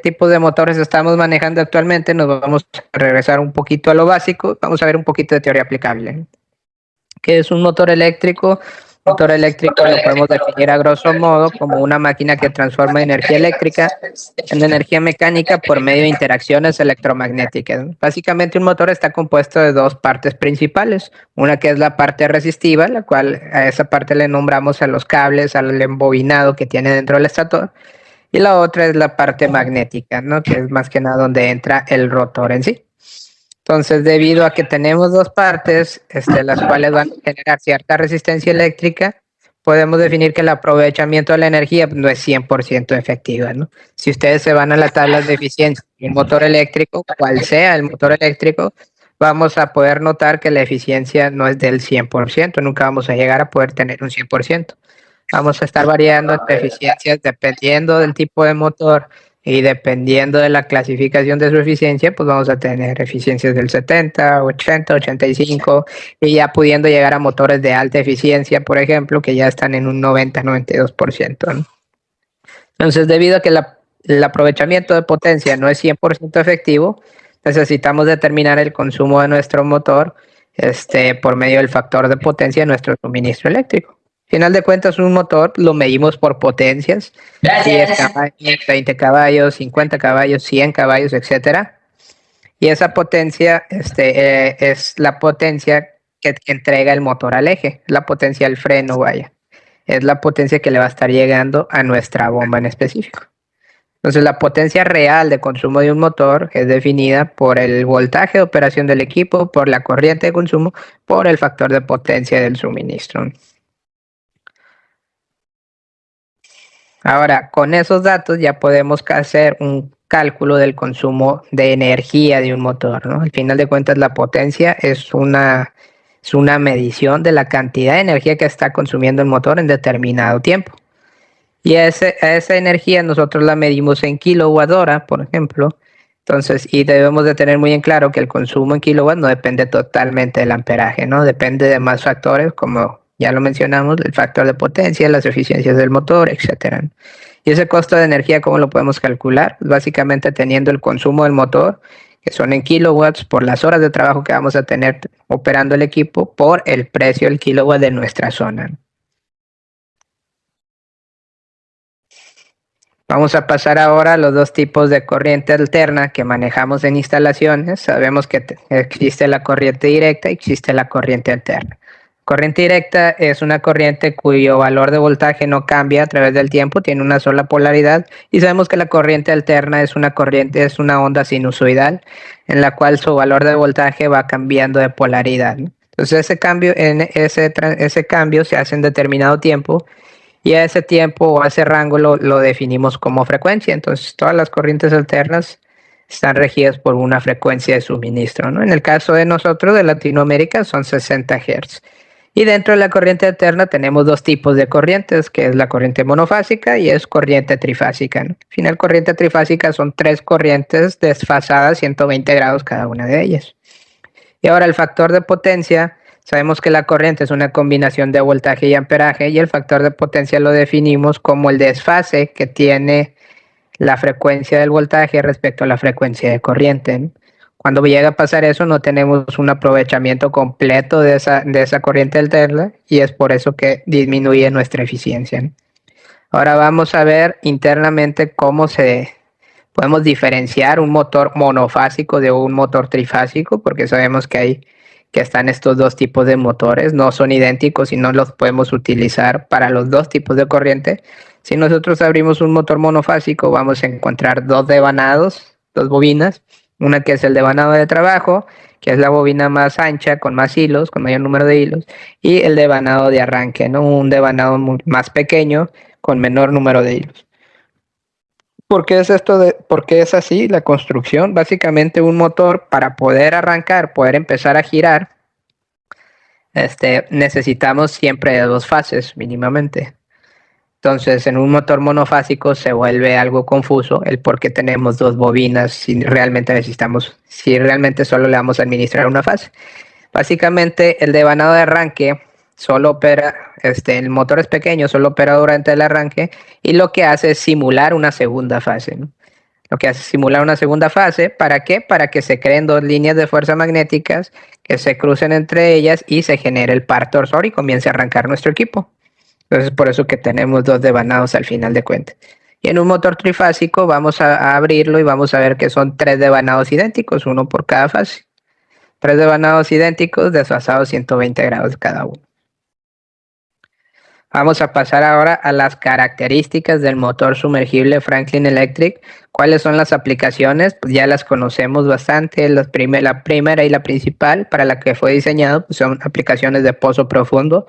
tipos de motores estamos manejando actualmente, nos vamos a regresar un poquito a lo básico, vamos a ver un poquito de teoría aplicable. ¿Qué es un motor eléctrico? Motor eléctrico lo podemos definir a grosso modo como una máquina que transforma energía eléctrica en energía mecánica por medio de interacciones electromagnéticas. Básicamente un motor está compuesto de dos partes principales, una que es la parte resistiva, la cual a esa parte le nombramos a los cables, al embobinado que tiene dentro del estator, y la otra es la parte magnética, ¿no? Que es más que nada donde entra el rotor en sí. Entonces, debido a que tenemos dos partes, las cuales van a generar cierta resistencia eléctrica, podemos definir que el aprovechamiento de la energía no es 100% efectiva, ¿no? Si ustedes se van a las tablas de eficiencia de un motor eléctrico, cual sea el motor eléctrico, vamos a poder notar que la eficiencia no es del 100%, nunca vamos a llegar a poder tener un 100%. Vamos a estar variando entre eficiencias dependiendo del tipo de motor y dependiendo de la clasificación de su eficiencia, pues vamos a tener eficiencias del 70, 80, 85 y ya pudiendo llegar a motores de alta eficiencia, por ejemplo, que ya están en un 90, 92%, ¿no? Entonces, debido a que el aprovechamiento de potencia no es 100% efectivo, necesitamos determinar el consumo de nuestro motor por medio del factor de potencia de nuestro suministro eléctrico. Final de cuentas, un motor lo medimos por potencias, 10 caballos, 20 caballos, 50 caballos, 100 caballos, etcétera. Y esa potencia es la potencia que entrega el motor al eje, la potencia del freno, vaya. Es la potencia que le va a estar llegando a nuestra bomba en específico. Entonces, la potencia real de consumo de un motor es definida por el voltaje de operación del equipo, por la corriente de consumo, por el factor de potencia del suministro. Ahora, con esos datos ya podemos hacer un cálculo del consumo de energía de un motor, ¿no? Al final de cuentas, la potencia es una medición de la cantidad de energía que está consumiendo el motor en determinado tiempo. Y esa energía nosotros la medimos en kilowatt hora, por ejemplo. Entonces, y debemos de tener muy en claro que el consumo en kilowatt no depende totalmente del amperaje, ¿no? Depende de más factores, como ya lo mencionamos, el factor de potencia, las eficiencias del motor, etcétera. Y ese costo de energía, ¿cómo lo podemos calcular? Básicamente teniendo el consumo del motor, que son en kilowatts, por las horas de trabajo que vamos a tener operando el equipo, por el precio del kilowatt de nuestra zona. Vamos a pasar ahora a los dos tipos de corriente alterna que manejamos en instalaciones. Sabemos que existe la corriente directa y existe la corriente alterna. Corriente directa es una corriente cuyo valor de voltaje no cambia a través del tiempo, tiene una sola polaridad, y sabemos que la corriente alterna es una onda sinusoidal en la cual su valor de voltaje va cambiando de polaridad, ¿no? Entonces ese cambio se hace en determinado tiempo. Y a ese tiempo o a ese rango lo definimos como frecuencia. Entonces, todas las corrientes alternas están regidas por una frecuencia de suministro, ¿no? En el caso de nosotros, de Latinoamérica, son 60 Hz. Y dentro de la corriente alterna tenemos dos tipos de corrientes, que es la corriente monofásica y es corriente trifásica, ¿no? Al final, corriente trifásica son tres corrientes desfasadas 120 grados cada una de ellas. Y ahora el factor de potencia. Sabemos que la corriente es una combinación de voltaje y amperaje y el factor de potencia lo definimos como el desfase que tiene la frecuencia del voltaje respecto a la frecuencia de corriente. Cuando llega a pasar eso no tenemos un aprovechamiento completo de esa corriente alterna y es por eso que disminuye nuestra eficiencia. Ahora vamos a ver internamente cómo podemos diferenciar un motor monofásico de un motor trifásico, porque sabemos que están estos dos tipos de motores, no son idénticos y no los podemos utilizar para los dos tipos de corriente. Si nosotros abrimos un motor monofásico, vamos a encontrar dos devanados, dos bobinas, una que es el devanado de trabajo, que es la bobina más ancha, con más hilos, con mayor número de hilos, y el devanado de arranque, ¿no? Un devanado más pequeño, con menor número de hilos. ¿Por qué es así la construcción? Básicamente un motor, para poder arrancar, poder empezar a girar, necesitamos siempre de dos fases mínimamente. Entonces, en un motor monofásico se vuelve algo confuso el por qué tenemos dos bobinas si realmente solo le vamos a administrar una fase. Básicamente, el devanado de arranque solo opera, el motor es pequeño, solo opera durante el arranque y lo que hace es simular una segunda fase, ¿no? Lo que hace es simular una segunda fase. ¿Para qué? Para que se creen dos líneas de fuerza magnéticas que se crucen entre ellas y se genere el par torsor y comience a arrancar nuestro equipo. Entonces, por eso que tenemos dos devanados al final de cuentas. Y en un motor trifásico vamos a abrirlo y vamos a ver que son tres devanados idénticos, uno por cada fase. Tres devanados idénticos desfasados 120 grados cada uno. Vamos a pasar ahora a las características del motor sumergible Franklin Electric. ¿Cuáles son las aplicaciones? Pues ya las conocemos bastante. La primera y la principal para la que fue diseñado pues son aplicaciones de pozo profundo.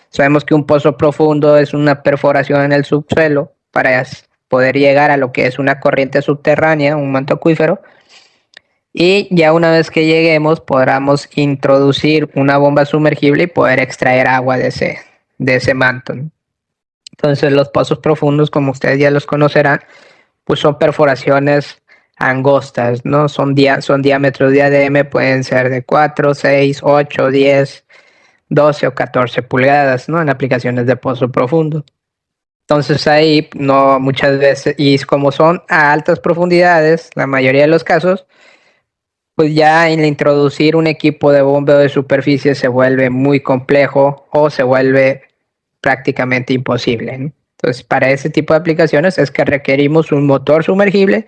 Sabemos que un pozo profundo es una perforación en el subsuelo para poder llegar a lo que es una corriente subterránea, un manto acuífero. Y ya una vez que lleguemos podamos introducir una bomba sumergible y poder extraer agua de ese manto, ¿no? Entonces los pozos profundos, como ustedes ya los conocerán, pues son perforaciones angostas, ¿no? Son diámetros de ADM, pueden ser de 4, 6, 8, 10, 12 o 14 pulgadas, ¿no? En aplicaciones de pozo profundo. Entonces ahí no muchas veces, y como son a altas profundidades, la mayoría de los casos, pues ya en introducir un equipo de bombeo de superficie se vuelve muy complejo o se vuelve prácticamente imposible, ¿no? Entonces, para ese tipo de aplicaciones es que requerimos un motor sumergible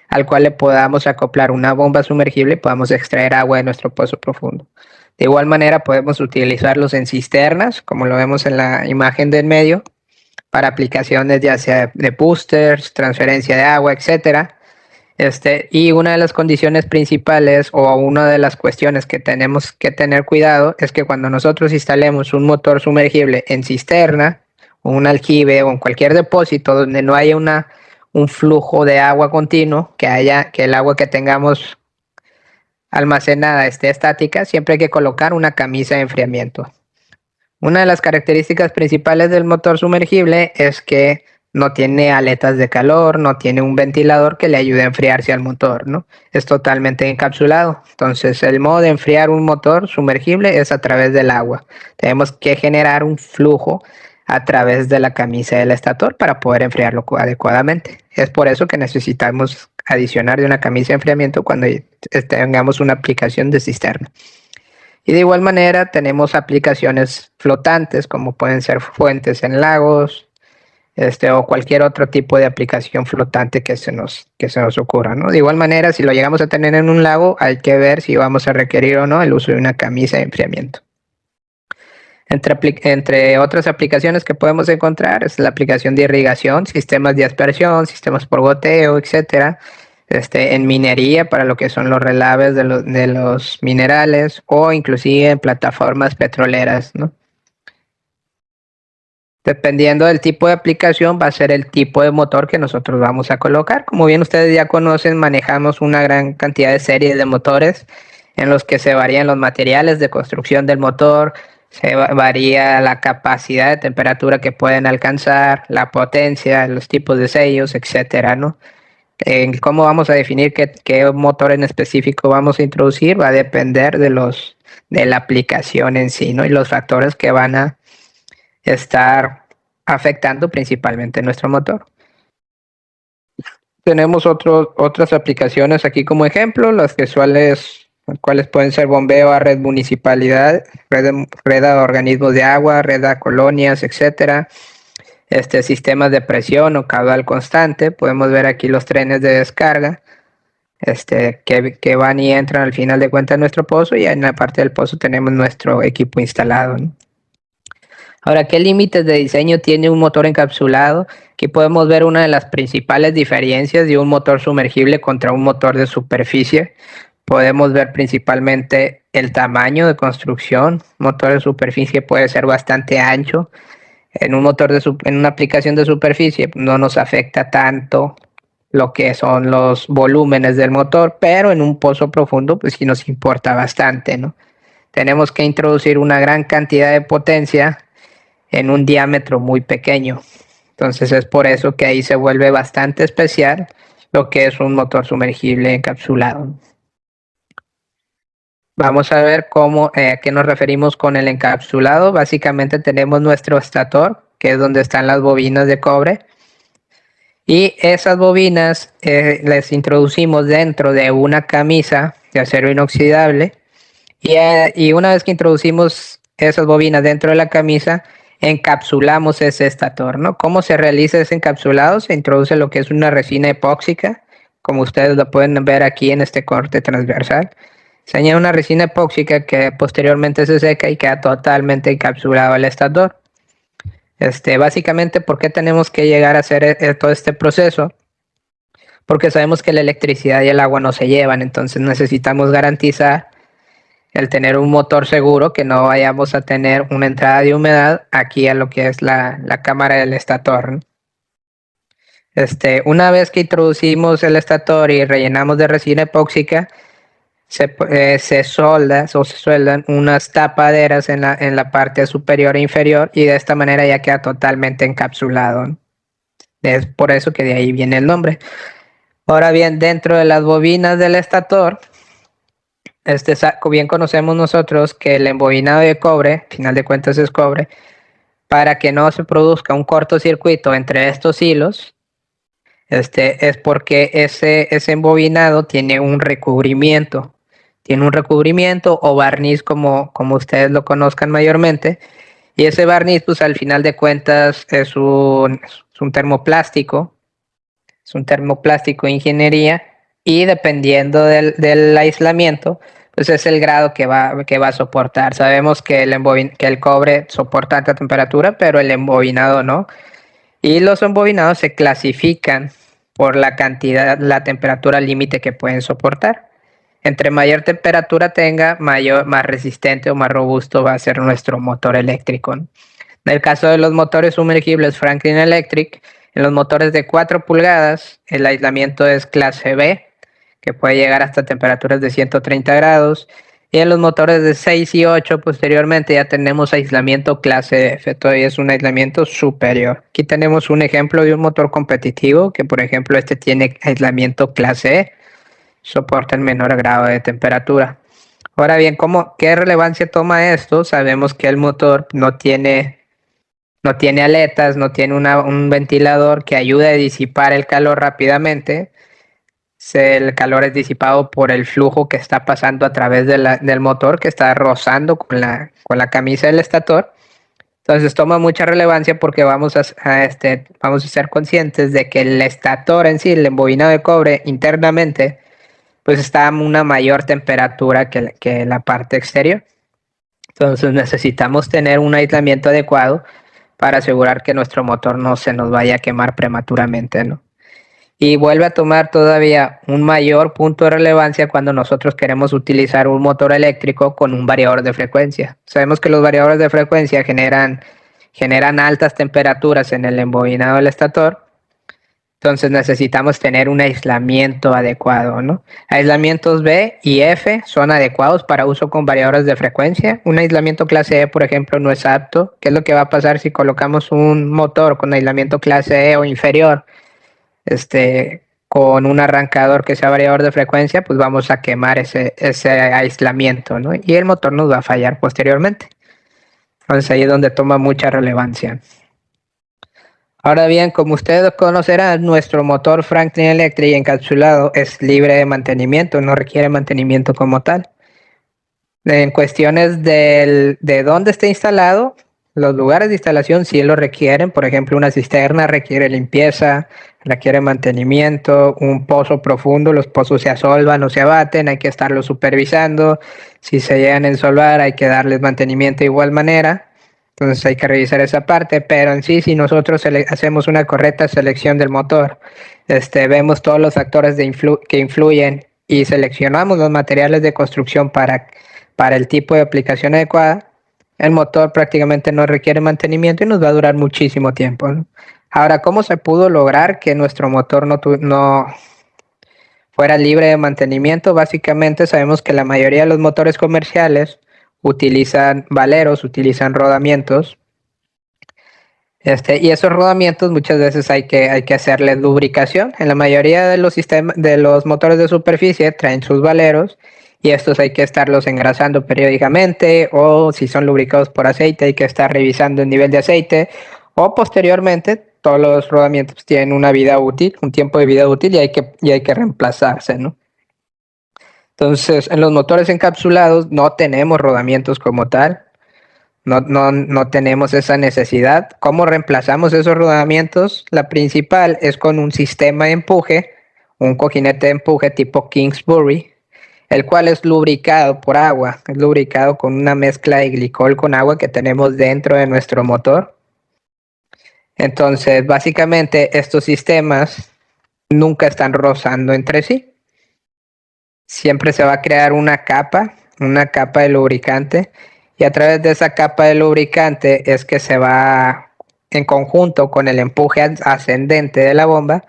al cual le podamos acoplar una bomba sumergible y podamos extraer agua de nuestro pozo profundo. De igual manera, podemos utilizarlos en cisternas, como lo vemos en la imagen del medio, para aplicaciones ya sea de boosters, transferencia de agua, etcétera. Y una de las condiciones principales o una de las cuestiones que tenemos que tener cuidado es que cuando nosotros instalemos un motor sumergible en cisterna o un aljibe o en cualquier depósito donde no haya un flujo de agua continuo, que el agua que tengamos almacenada esté estática, siempre hay que colocar una camisa de enfriamiento. Una de las características principales del motor sumergible es que no tiene aletas de calor, no tiene un ventilador que le ayude a enfriarse al motor, ¿no? Es totalmente encapsulado. Entonces, el modo de enfriar un motor sumergible es a través del agua. Tenemos que generar un flujo a través de la camisa del estator para poder enfriarlo adecuadamente. Es por eso que necesitamos adicionar de una camisa de enfriamiento cuando tengamos una aplicación de cisterna. Y de igual manera tenemos aplicaciones flotantes como pueden ser fuentes en lagos, o cualquier otro tipo de aplicación flotante que se nos ocurra, ¿no? De igual manera, si lo llegamos a tener en un lago, hay que ver si vamos a requerir o no el uso de una camisa de enfriamiento. Entre otras aplicaciones que podemos encontrar es la aplicación de irrigación, sistemas de aspersión, sistemas por goteo, etcétera. En minería para lo que son los relaves de los minerales o inclusive en plataformas petroleras, ¿no? Dependiendo del tipo de aplicación va a ser el tipo de motor que nosotros vamos a colocar. Como bien ustedes ya conocen, manejamos una gran cantidad de series de motores en los que se varían los materiales de construcción del motor, se varía la capacidad de temperatura que pueden alcanzar, la potencia, los tipos de sellos, etcétera, ¿no? Cómo vamos a definir qué motor en específico vamos a introducir va a depender de la aplicación en sí, ¿no? Y los factores que van a estar afectando principalmente nuestro motor. Tenemos otras aplicaciones aquí como ejemplo, las cuales pueden ser bombeo a red municipalidad, red a organismos de agua, red a colonias, etcétera. Sistemas de presión o caudal constante. Podemos ver aquí los trenes de descarga que van y entran al final de cuentas en nuestro pozo, y en la parte del pozo tenemos nuestro equipo instalado, ¿no? Ahora, ¿qué límites de diseño tiene un motor encapsulado? Aquí podemos ver una de las principales diferencias de un motor sumergible contra un motor de superficie. Podemos ver principalmente el tamaño de construcción. Un motor de superficie puede ser bastante ancho. En una aplicación de superficie no nos afecta tanto lo que son los volúmenes del motor, pero en un pozo profundo pues sí nos importa bastante, ¿no? Tenemos que introducir una gran cantidad de potencia en un diámetro muy pequeño. Entonces es por eso que ahí se vuelve bastante especial lo que es un motor sumergible encapsulado. Vamos a ver a qué nos referimos con el encapsulado. Básicamente tenemos nuestro estator, que es donde están las bobinas de cobre, Y esas bobinas les introducimos dentro de una camisa de acero inoxidable y una vez que introducimos esas bobinas dentro de la camisa, encapsulamos ese estator, ¿no? ¿Cómo se realiza ese encapsulado? Se introduce lo que es una resina epóxica, como ustedes lo pueden ver aquí en este corte transversal. Se añade una resina epóxica que posteriormente se seca y queda totalmente encapsulado el estator. Básicamente, ¿por qué tenemos que llegar a hacer todo este proceso? Porque sabemos que la electricidad y el agua no se llevan, entonces necesitamos garantizar el tener un motor seguro, que no vayamos a tener una entrada de humedad aquí a lo que es la cámara del estator, ¿no? Una vez que introducimos el estator y rellenamos de resina epóxica, se sueldan unas tapaderas en la parte superior e inferior y de esta manera ya queda totalmente encapsulado, ¿no? Es por eso que de ahí viene el nombre. Ahora bien, dentro de las bobinas del estator, bien conocemos nosotros que el embobinado de cobre, al final de cuentas es cobre, para que no se produzca un cortocircuito entre estos hilos, es porque ese embobinado tiene un recubrimiento. Tiene un recubrimiento o barniz como ustedes lo conozcan mayormente. Y ese barniz, pues al final de cuentas es un termoplástico. Es un termoplástico de ingeniería. Y dependiendo del aislamiento, pues es el grado que va a soportar. Sabemos que el cobre soporta alta temperatura, pero el embobinado no. Y los embobinados se clasifican por la cantidad, la temperatura límite que pueden soportar. Entre mayor temperatura tenga, más resistente o más robusto va a ser nuestro motor eléctrico, ¿no? En el caso de los motores sumergibles Franklin Electric, en los motores de 4 pulgadas, el aislamiento es clase B, que puede llegar hasta temperaturas de 130 grados. Y en los motores de 6 y 8 posteriormente ya tenemos aislamiento clase F, todavía es un aislamiento superior. Aquí tenemos un ejemplo de un motor competitivo que por ejemplo tiene aislamiento clase E, soporta el menor grado de temperatura. Ahora bien, ¿qué relevancia toma esto? Sabemos que el motor no tiene aletas, no tiene un ventilador que ayude a disipar el calor rápidamente. El calor es disipado por el flujo que está pasando a través del motor, que está rozando con la camisa del estator. Entonces toma mucha relevancia porque vamos a ser conscientes de que el estator en sí, el embobinado de cobre internamente, pues está a una mayor temperatura que la parte exterior. Entonces necesitamos tener un aislamiento adecuado para asegurar que nuestro motor no se nos vaya a quemar prematuramente, ¿no? Y vuelve a tomar todavía un mayor punto de relevancia cuando nosotros queremos utilizar un motor eléctrico con un variador de frecuencia. Sabemos que los variadores de frecuencia generan altas temperaturas en el embobinado del estator. Entonces necesitamos tener un aislamiento adecuado, ¿no? Aislamientos B y F son adecuados para uso con variadores de frecuencia. Un aislamiento clase E, por ejemplo, no es apto. ¿Qué es lo que va a pasar si colocamos un motor con aislamiento clase E o inferior? Con un arrancador que sea variador de frecuencia, pues vamos a quemar ese aislamiento, ¿no? Y el motor nos va a fallar posteriormente. Entonces ahí es donde toma mucha relevancia. Ahora bien, como ustedes conocerán, nuestro motor Franklin Electric encapsulado es libre de mantenimiento, no requiere mantenimiento como tal. En cuestiones de dónde esté instalado, los lugares de instalación sí lo requieren. Por ejemplo, una cisterna requiere limpieza, requiere mantenimiento. Un pozo profundo, los pozos se asolvan o se abaten, hay que estarlos supervisando. Si se llegan a ensolvar, hay que darles mantenimiento de igual manera. Entonces hay que revisar esa parte, pero en sí, si nosotros hacemos una correcta selección del motor, vemos todos los factores que influyen y seleccionamos los materiales de construcción para el tipo de aplicación adecuada, el motor prácticamente no requiere mantenimiento y nos va a durar muchísimo tiempo, ¿no? Ahora, ¿cómo se pudo lograr que nuestro motor no fuera libre de mantenimiento? Básicamente sabemos que la mayoría de los motores comerciales utilizan valeros, utilizan rodamientos, y esos rodamientos muchas veces hay que hacerles lubricación. En la mayoría de los motores de superficie traen sus valeros y estos hay que estarlos engrasando periódicamente, o si son lubricados por aceite hay que estar revisando el nivel de aceite, o posteriormente todos los rodamientos tienen una vida útil, un tiempo de vida útil, y hay que reemplazarse, ¿no? Entonces, en los motores encapsulados no tenemos rodamientos como tal, no tenemos esa necesidad. ¿Cómo reemplazamos esos rodamientos? La principal es con un sistema de empuje, un cojinete de empuje tipo Kingsbury, el cual es lubricado por agua, es lubricado con una mezcla de glicol con agua que tenemos dentro de nuestro motor. Entonces, básicamente, estos sistemas nunca están rozando entre sí. Siempre se va a crear una capa de lubricante, y a través de esa capa de lubricante es que se va, en conjunto con el empuje ascendente de la bomba,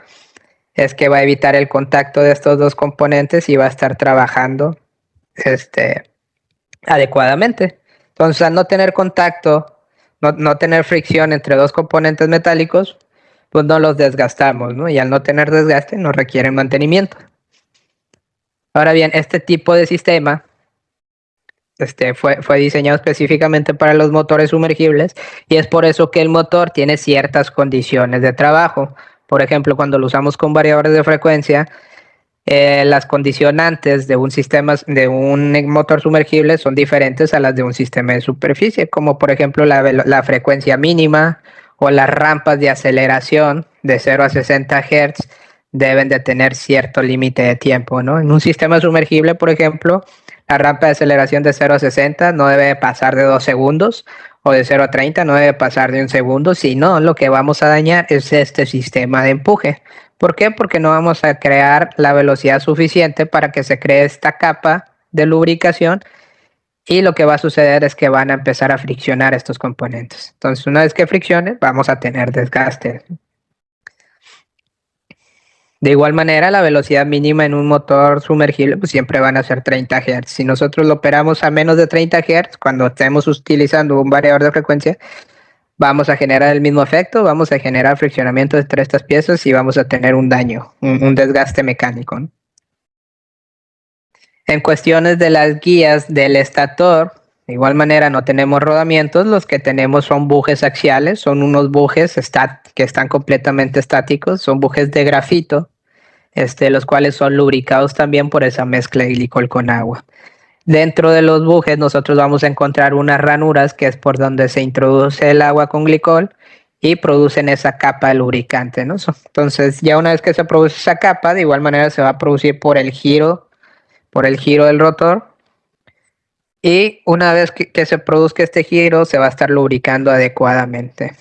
es que va a evitar el contacto de estos dos componentes y va a estar trabajando adecuadamente. Entonces, al no tener contacto, no tener fricción entre dos componentes metálicos, pues no los desgastamos, ¿no? Y al no tener desgaste, no requieren mantenimiento. Ahora bien, este tipo de sistema fue diseñado específicamente para los motores sumergibles, y es por eso que el motor tiene ciertas condiciones de trabajo. Por ejemplo, cuando lo usamos con variadores de frecuencia, las condicionantes de un motor sumergible son diferentes a las de un sistema de superficie, como por ejemplo la frecuencia mínima o las rampas de aceleración de 0 a 60 Hz deben de tener cierto límite de tiempo, ¿no? En un sistema sumergible, por ejemplo, la rampa de aceleración de 0 a 60 no debe pasar de 2 segundos, o de 0 a 30 no debe pasar de 1 segundo, sino lo que vamos a dañar es este sistema de empuje. ¿Por qué? Porque no vamos a crear la velocidad suficiente para que se cree esta capa de lubricación, y lo que va a suceder es que van a empezar a friccionar estos componentes. Entonces, una vez que friccione, vamos a tener desgaste. De igual manera, la velocidad mínima en un motor sumergible pues siempre van a ser 30 Hz. Si nosotros lo operamos a menos de 30 Hz, cuando estemos utilizando un variador de frecuencia, vamos a generar el mismo efecto, vamos a generar friccionamiento entre estas piezas y vamos a tener un daño, un desgaste mecánico, ¿no? En cuestiones de las guías del estator, de igual manera no tenemos rodamientos, los que tenemos son bujes axiales, son unos bujes que están completamente estáticos, son bujes de grafito, los cuales son lubricados también por esa mezcla de glicol con agua. Dentro de los bujes nosotros vamos a encontrar unas ranuras, que es por donde se introduce el agua con glicol y producen esa capa de lubricante, ¿no? Entonces, ya una vez que se produce esa capa, de igual manera se va a producir por el giro del rotor, y una vez que se produzca este giro se va a estar lubricando adecuadamente.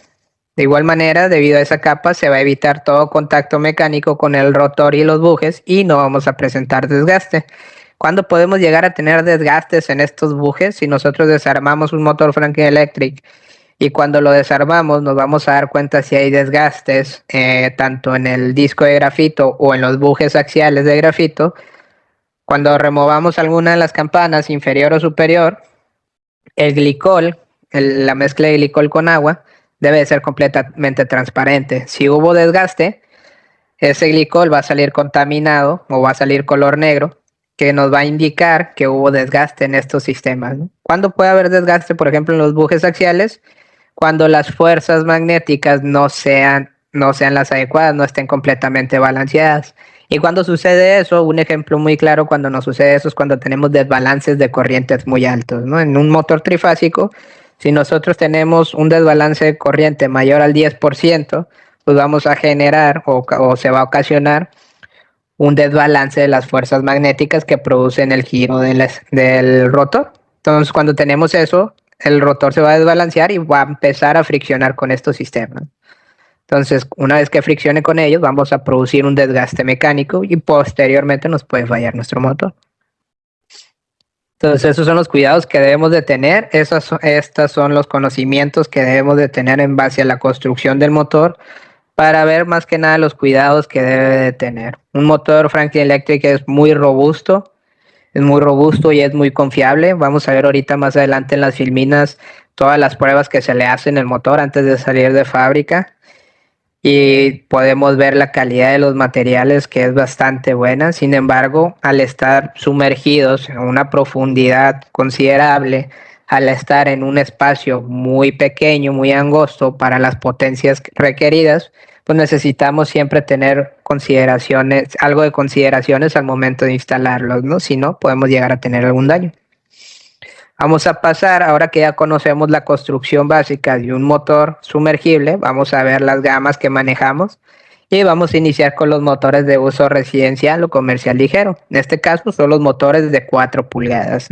De igual manera, debido a esa capa se va a evitar todo contacto mecánico con el rotor y los bujes, y no vamos a presentar desgaste. ¿Cuándo podemos llegar a tener desgastes en estos bujes? Si nosotros desarmamos un motor Franklin Electric, y cuando lo desarmamos nos vamos a dar cuenta si hay desgastes tanto en el disco de grafito o en los bujes axiales de grafito. Cuando removamos alguna de las campanas, inferior o superior, el glicol, la mezcla de glicol con agua, debe ser completamente transparente. Si hubo desgaste, ese glicol va a salir contaminado o va a salir color negro, que nos va a indicar que hubo desgaste en estos sistemas, ¿no? ¿Cuándo puede haber desgaste? Por ejemplo, en los bujes axiales, cuando las fuerzas magnéticas no sean las adecuadas, no estén completamente balanceadas. Y cuando sucede eso, un ejemplo muy claro cuando nos sucede eso es cuando tenemos desbalances de corrientes muy altos, ¿no? En un motor trifásico, si nosotros tenemos un desbalance de corriente mayor al 10%, pues vamos a generar o se va a ocasionar un desbalance de las fuerzas magnéticas que producen el giro del rotor. Entonces, cuando tenemos eso, el rotor se va a desbalancear y va a empezar a friccionar con estos sistemas. Entonces, una vez que friccione con ellos, vamos a producir un desgaste mecánico y posteriormente nos puede fallar nuestro motor. Entonces, esos son los cuidados que debemos de tener. Estos son los conocimientos que debemos de tener en base a la construcción del motor, para ver más que nada los cuidados que debe de tener. Un motor Franklin Electric es muy robusto y es muy confiable. Vamos a ver ahorita más adelante en las filminas todas las pruebas que se le hacen al motor antes de salir de fábrica, y podemos ver la calidad de los materiales, que es bastante buena. Sin embargo, al estar sumergidos en una profundidad considerable, al estar en un espacio muy pequeño, muy angosto para las potencias requeridas, pues necesitamos siempre tener consideraciones, algo de consideraciones al momento de instalarlos, ¿no? Si no, podemos llegar a tener algún daño. Vamos a pasar, ahora que ya conocemos la construcción básica de un motor sumergible, vamos a ver las gamas que manejamos y vamos a iniciar con los motores de uso residencial o comercial ligero. En este caso son los motores de 4 pulgadas.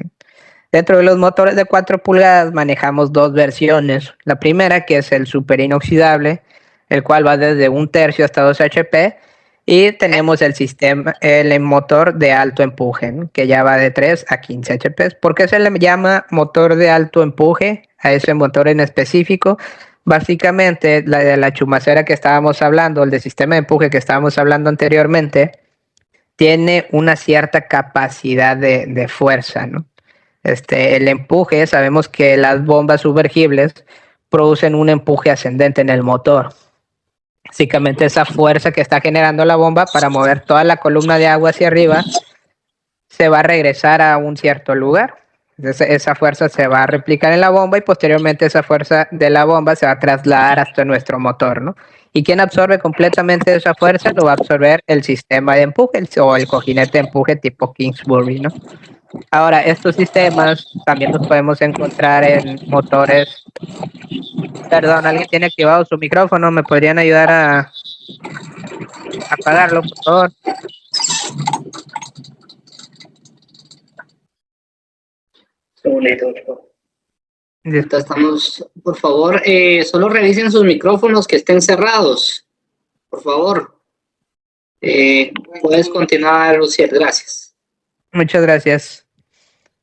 Dentro de los motores de 4 pulgadas manejamos dos versiones. La primera, que es el super inoxidable, el cual va desde 1/3 hasta 2 HP. Y tenemos el sistema, el motor de alto empuje, ¿no? Que ya va de 3 a 15 HP. ¿Por qué se le llama motor de alto empuje a ese motor en específico? Básicamente, la de la chumacera que estábamos hablando, el de sistema de empuje que estábamos hablando anteriormente, tiene una cierta capacidad de fuerza, ¿no? El empuje, sabemos que las bombas sumergibles producen un empuje ascendente en el motor. Básicamente esa fuerza que está generando la bomba para mover toda la columna de agua hacia arriba se va a regresar a un cierto lugar. Entonces, esa fuerza se va a replicar en la bomba y posteriormente esa fuerza de la bomba se va a trasladar hasta nuestro motor, ¿no? ¿Y quién absorbe completamente esa fuerza? Lo va a absorber el sistema de empuje o el cojinete de empuje tipo Kingsbury, ¿no? Ahora, estos sistemas también los podemos encontrar en motores. Perdón, alguien tiene activado su micrófono, ¿me podrían ayudar a apagarlo, por favor? Estamos, por favor, solo revisen sus micrófonos que estén cerrados, por favor. Puedes continuar, Lucier, gracias. Muchas gracias.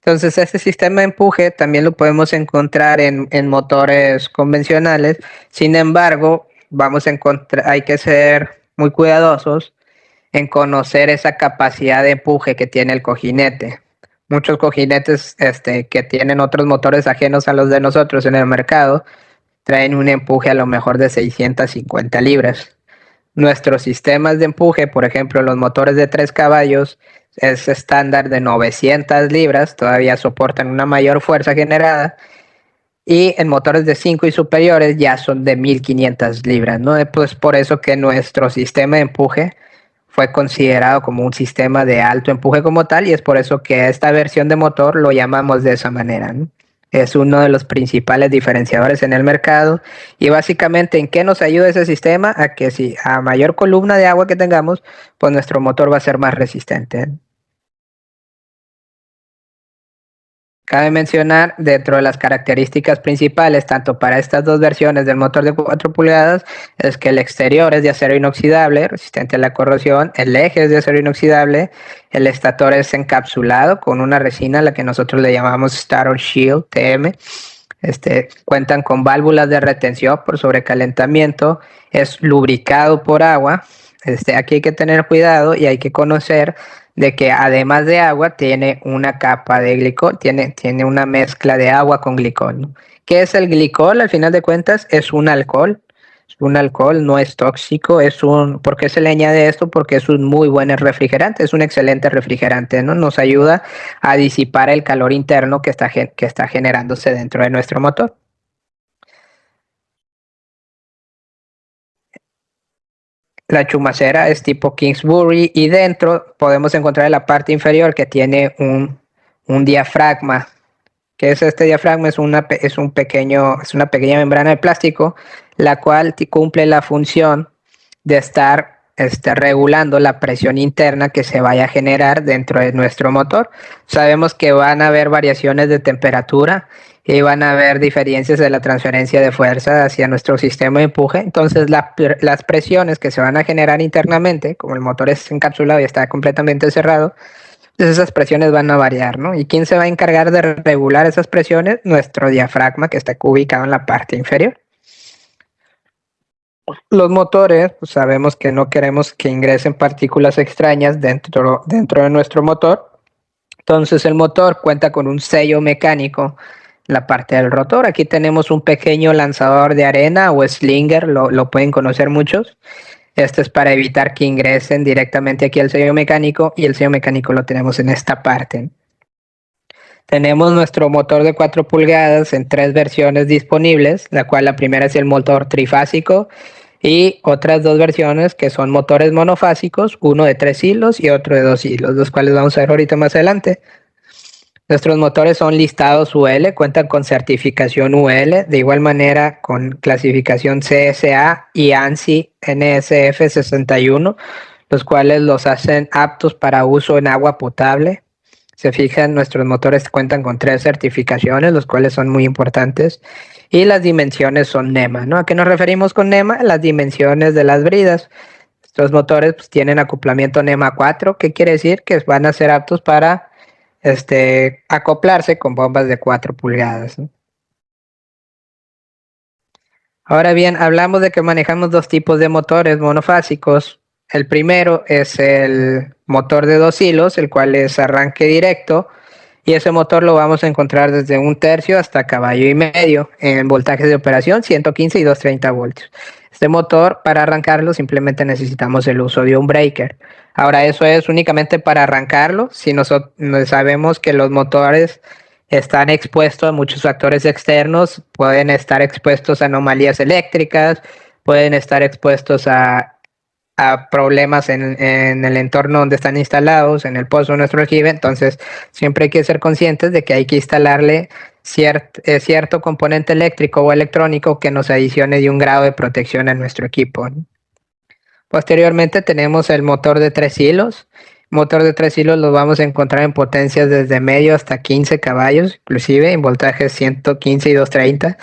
Entonces, este sistema de empuje también lo podemos encontrar en motores convencionales. Sin embargo, hay que ser muy cuidadosos en conocer esa capacidad de empuje que tiene el cojinete. Muchos cojinetes que tienen otros motores ajenos a los de nosotros en el mercado traen un empuje a lo mejor de 650 libras. Nuestros sistemas de empuje, por ejemplo, los motores de 3 caballos, es estándar de 900 libras, todavía soportan una mayor fuerza generada, y en motores de 5 y superiores ya son de 1500 libras, ¿no? Pues por eso que nuestro sistema de empuje fue considerado como un sistema de alto empuje como tal, y es por eso que esta versión de motor lo llamamos de esa manera, ¿no? Es uno de los principales diferenciadores en el mercado. Y básicamente, ¿en qué nos ayuda ese sistema? A que si a mayor columna de agua que tengamos, pues nuestro motor va a ser más resistente. Cabe mencionar, dentro de las características principales, tanto para estas dos versiones del motor de 4 pulgadas, es que el exterior es de acero inoxidable, resistente a la corrosión, el eje es de acero inoxidable, el estator es encapsulado con una resina, la que nosotros le llamamos Starter Shield TM. Cuentan con válvulas de retención por sobrecalentamiento, es lubricado por agua. Aquí hay que tener cuidado y hay que conocer de que además de agua tiene una capa de glicol, tiene una mezcla de agua con glicol, ¿no? ¿Qué es el glicol? Al final de cuentas es un alcohol, no es tóxico, ¿por qué se le añade esto? Porque es un muy buen refrigerante, es un excelente refrigerante, ¿no? Nos ayuda a disipar el calor interno que está generándose dentro de nuestro motor. La chumacera es tipo Kingsbury y dentro podemos encontrar en la parte inferior que tiene un diafragma. ¿Qué es este diafragma? Es una pequeña membrana de plástico, la cual cumple la función de estar regulando la presión interna que se vaya a generar dentro de nuestro motor. Sabemos que van a haber variaciones de temperatura y van a haber diferencias de la transferencia de fuerza hacia nuestro sistema de empuje. Entonces, las presiones que se van a generar internamente, como el motor es encapsulado y está completamente cerrado, pues esas presiones van a variar, ¿no? ¿Y quién se va a encargar de regular esas presiones? Nuestro diafragma, que está ubicado en la parte inferior. Los motores, pues sabemos que no queremos que ingresen partículas extrañas dentro de nuestro motor. Entonces el motor cuenta con un sello mecánico en la parte del rotor. Aquí tenemos un pequeño lanzador de arena o slinger, lo pueden conocer muchos. Esto es para evitar que ingresen directamente aquí al sello mecánico, y el sello mecánico lo tenemos en esta parte. Tenemos nuestro motor de 4 pulgadas en 3 versiones disponibles, la cual la primera es el motor trifásico y otras 2 versiones que son motores monofásicos, uno de 3 hilos y otro de 2 hilos, los cuales vamos a ver ahorita más adelante. Nuestros motores son listados UL, cuentan con certificación UL, de igual manera con clasificación CSA y ANSI NSF 61, los cuales los hacen aptos para uso en agua potable. Se fijan, nuestros motores cuentan con 3 certificaciones, los cuales son muy importantes. Y las dimensiones son NEMA, ¿no? ¿A qué nos referimos con NEMA? Las dimensiones de las bridas. Estos motores pues, tienen acoplamiento NEMA 4, ¿qué quiere decir? Que van a ser aptos para acoplarse con bombas de 4 pulgadas, ¿no? Ahora bien, hablamos de que manejamos 2 tipos de motores monofásicos. El primero es el motor de 2 hilos, el cual es arranque directo, y ese motor lo vamos a encontrar desde 1/3 hasta caballo y medio en voltajes de operación 115 y 230 voltios. Este motor, para arrancarlo, simplemente necesitamos el uso de un breaker. Ahora, eso es únicamente para arrancarlo. Si nosotros sabemos que los motores están expuestos a muchos factores externos, pueden estar expuestos a anomalías eléctricas, pueden estar expuestos a problemas en el entorno donde están instalados, en el pozo de nuestro aljibe. Entonces siempre hay que ser conscientes de que hay que instalarle cierto componente eléctrico o electrónico que nos adicione de un grado de protección a nuestro equipo, ¿no? Posteriormente tenemos el motor de 3 hilos. Motor de 3 hilos los vamos a encontrar en potencias desde medio hasta 15 caballos, inclusive en voltajes 115 y 230.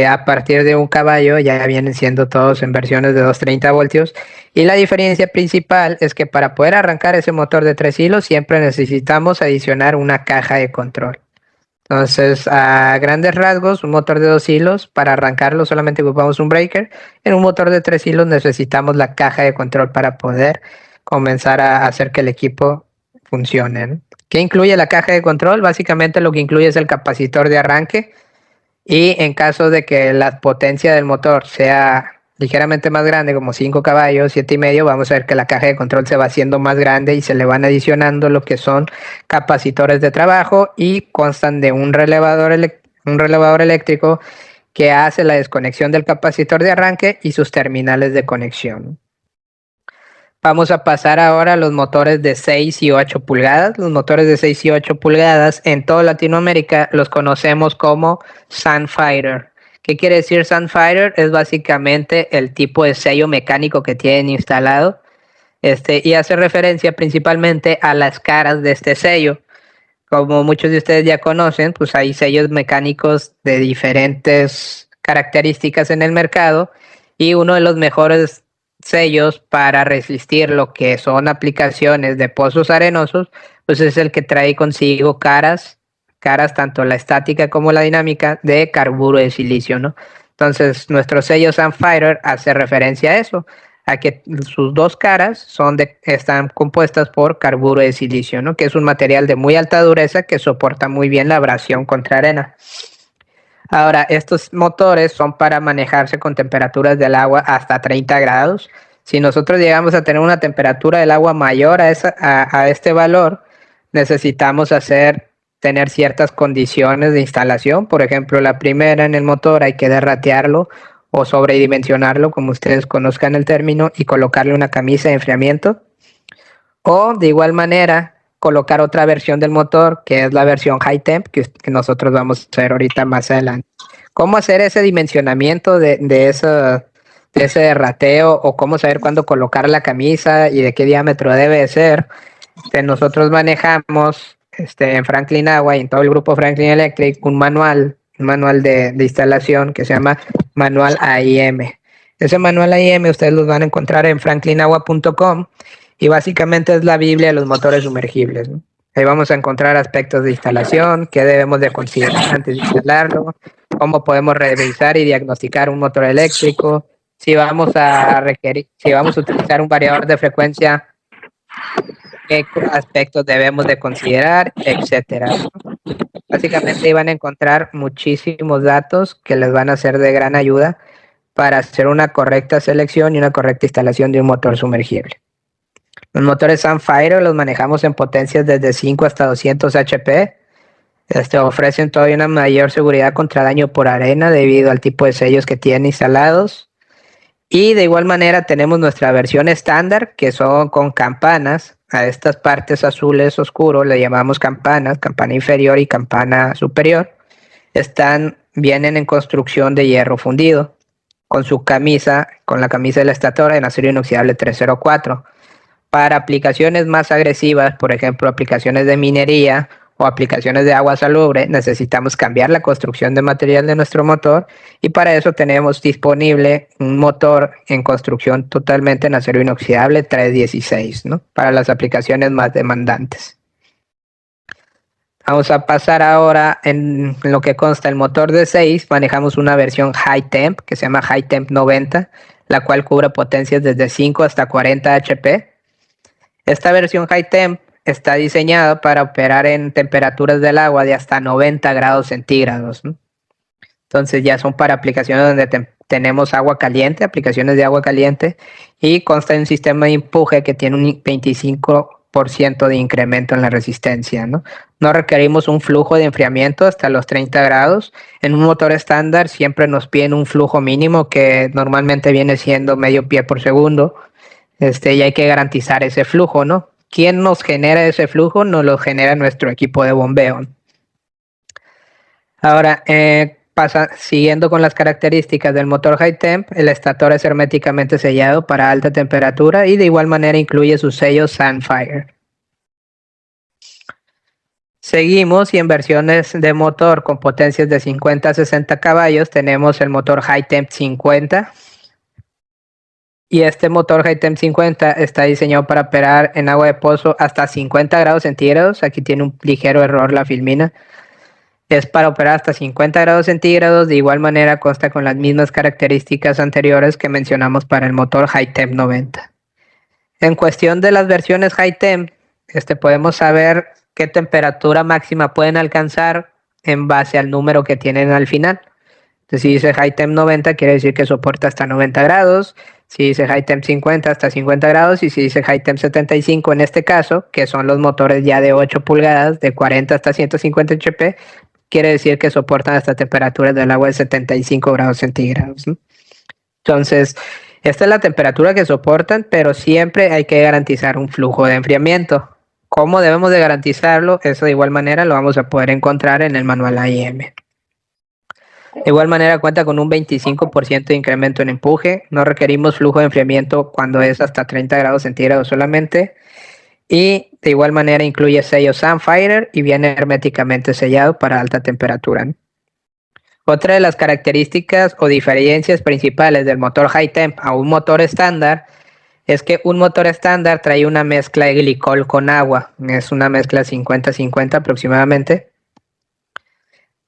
A partir de 1 caballo ya vienen siendo todos en versiones de 230 voltios. Y la diferencia principal es que para poder arrancar ese motor de 3 hilos siempre necesitamos adicionar una caja de control. Entonces, a grandes rasgos, un motor de 2 hilos, para arrancarlo solamente ocupamos un breaker. En un motor de 3 hilos necesitamos la caja de control para poder comenzar a hacer que el equipo funcione, ¿no? ¿Qué incluye la caja de control? Básicamente lo que incluye es el capacitor de arranque, y en caso de que la potencia del motor sea ligeramente más grande, como 5 caballos, 7,5, vamos a ver que la caja de control se va haciendo más grande y se le van adicionando lo que son capacitores de trabajo y constan de un relevador eléctrico que hace la desconexión del capacitor de arranque y sus terminales de conexión. Vamos a pasar ahora a los motores de 6 y 8 pulgadas. Los motores de 6 y 8 pulgadas en toda Latinoamérica los conocemos como Sunfighter. ¿Qué quiere decir Sunfighter? Es básicamente el tipo de sello mecánico que tienen instalado, y hace referencia principalmente a las caras de este sello. Como muchos de ustedes ya conocen, pues hay sellos mecánicos de diferentes características en el mercado, y uno de los mejores sellos para resistir lo que son aplicaciones de pozos arenosos, pues es el que trae consigo caras tanto la estática como la dinámica de carburo de silicio, ¿no? Entonces nuestro sello Sunfighter hace referencia a eso, a que sus 2 caras están compuestas por carburo de silicio, ¿no? Que es un material de muy alta dureza que soporta muy bien la abrasión contra arena. Ahora, estos motores son para manejarse con temperaturas del agua hasta 30 grados. Si nosotros llegamos a tener una temperatura del agua mayor a este valor, necesitamos tener ciertas condiciones de instalación. Por ejemplo, la primera, en el motor hay que derratearlo o sobredimensionarlo, como ustedes conozcan el término, y colocarle una camisa de enfriamiento. O de igual manera, colocar otra versión del motor, que es la versión High Temp, que nosotros vamos a ver ahorita más adelante. ¿Cómo hacer ese dimensionamiento de ese derrateo, o cómo saber cuándo colocar la camisa y de qué diámetro debe ser? Nosotros manejamos en Franklin Agua y en todo el grupo Franklin Electric un manual de instalación que se llama Manual AIM. Ese manual AIM ustedes los van a encontrar en franklinagua.com, y básicamente es la Biblia de los motores sumergibles, ¿no? Ahí vamos a encontrar aspectos de instalación, qué debemos de considerar antes de instalarlo, cómo podemos revisar y diagnosticar un motor eléctrico, si vamos a utilizar un variador de frecuencia, qué aspectos debemos de considerar, etcétera. Básicamente ahí van a encontrar muchísimos datos que les van a ser de gran ayuda para hacer una correcta selección y una correcta instalación de un motor sumergible. Los motores Sunfighter los manejamos en potencias desde 5 hasta 200 HP. Ofrecen todavía una mayor seguridad contra daño por arena debido al tipo de sellos que tienen instalados. Y de igual manera tenemos nuestra versión estándar, que son con campanas. A estas partes azules oscuros le llamamos campanas, campana inferior y campana superior. Vienen en construcción de hierro fundido, con la camisa del estator en acero inoxidable 304. Para aplicaciones más agresivas, por ejemplo, aplicaciones de minería o aplicaciones de agua salubre, necesitamos cambiar la construcción de material de nuestro motor, y para eso tenemos disponible un motor en construcción totalmente en acero inoxidable 316, ¿no? Para las aplicaciones más demandantes. Vamos a pasar ahora en lo que consta el motor de 6. Manejamos una versión High Temp que se llama High Temp 90, la cual cubre potencias desde 5 hasta 40 HP. Esta versión High Temp está diseñada para operar en temperaturas del agua de hasta 90 grados centígrados, ¿no? Entonces ya son para aplicaciones donde tenemos agua caliente, aplicaciones de agua caliente, y consta de un sistema de empuje que tiene un 25% de incremento en la resistencia, ¿no? No requerimos un flujo de enfriamiento hasta los 30 grados. En un motor estándar siempre nos piden un flujo mínimo que normalmente viene siendo medio pie por segundo. Y hay que garantizar ese flujo, ¿no? ¿Quién nos genera ese flujo? Nos lo genera nuestro equipo de bombeo. Ahora, siguiendo con las características del motor High Temp, el estator es herméticamente sellado para alta temperatura y de igual manera incluye su sello Sunfire. Seguimos, y en versiones de motor con potencias de 50 a 60 caballos tenemos el motor High Temp 50. Y este motor High Temp 50 está diseñado para operar en agua de pozo hasta 50 grados centígrados. Aquí tiene un ligero error la filmina. Es para operar hasta 50 grados centígrados. De igual manera consta con las mismas características anteriores que mencionamos para el motor High Temp 90. En cuestión de las versiones High Temp, podemos saber qué temperatura máxima pueden alcanzar en base al número que tienen al final. Entonces, si dice High Temp 90, quiere decir que soporta hasta 90 grados. Si dice High Temp 50, hasta 50 grados. Y si dice High Temp 75, en este caso, que son los motores ya de 8 pulgadas, de 40 hasta 150 HP, quiere decir que soportan hasta temperaturas del agua de 75 grados centígrados, ¿no? Entonces, esta es la temperatura que soportan, pero siempre hay que garantizar un flujo de enfriamiento. ¿Cómo debemos de garantizarlo? Eso de igual manera lo vamos a poder encontrar en el manual AIM. De igual manera cuenta con un 25% de incremento en empuje. No requerimos flujo de enfriamiento cuando es hasta 30 grados centígrados solamente. Y de igual manera incluye sello Sunfire y viene herméticamente sellado para alta temperatura, ¿no? Otra de las características o diferencias principales del motor High Temp a un motor estándar es que un motor estándar trae una mezcla de glicol con agua. Es una mezcla 50-50 aproximadamente.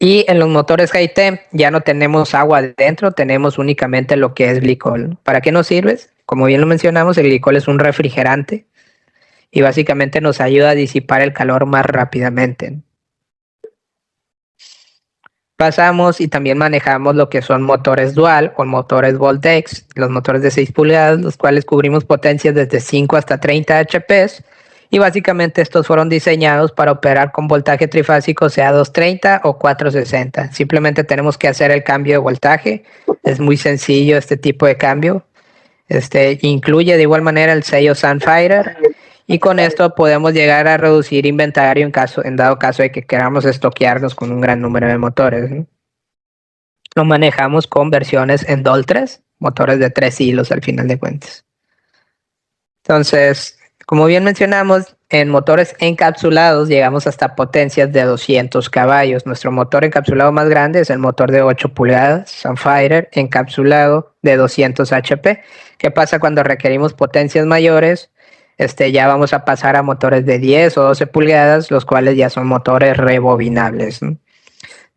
Y en los motores High Temp ya no tenemos agua dentro, tenemos únicamente lo que es glicol. ¿Para qué nos sirve? Como bien lo mencionamos, el glicol es un refrigerante y básicamente nos ayuda a disipar el calor más rápidamente. Pasamos y también manejamos lo que son motores dual o motores Voltex, los motores de 6 pulgadas, los cuales cubrimos potencias desde 5 hasta 30 HP. Y básicamente estos fueron diseñados para operar con voltaje trifásico, sea 230 o 460. Simplemente tenemos que hacer el cambio de voltaje. Es muy sencillo este tipo de cambio. Incluye de igual manera el sello Sunfire. Y con esto podemos llegar a reducir inventario en dado caso de que queramos estoquearnos con un gran número de motores, ¿no? Lo manejamos con versiones en DOL 3, motores de 3 hilos al final de cuentas. Entonces, como bien mencionamos, en motores encapsulados llegamos hasta potencias de 200 caballos. Nuestro motor encapsulado más grande es el motor de 8 pulgadas, Sunfire, encapsulado de 200 HP. ¿Qué pasa cuando requerimos potencias mayores? Ya vamos a pasar a motores de 10 o 12 pulgadas, los cuales ya son motores rebobinables, ¿no?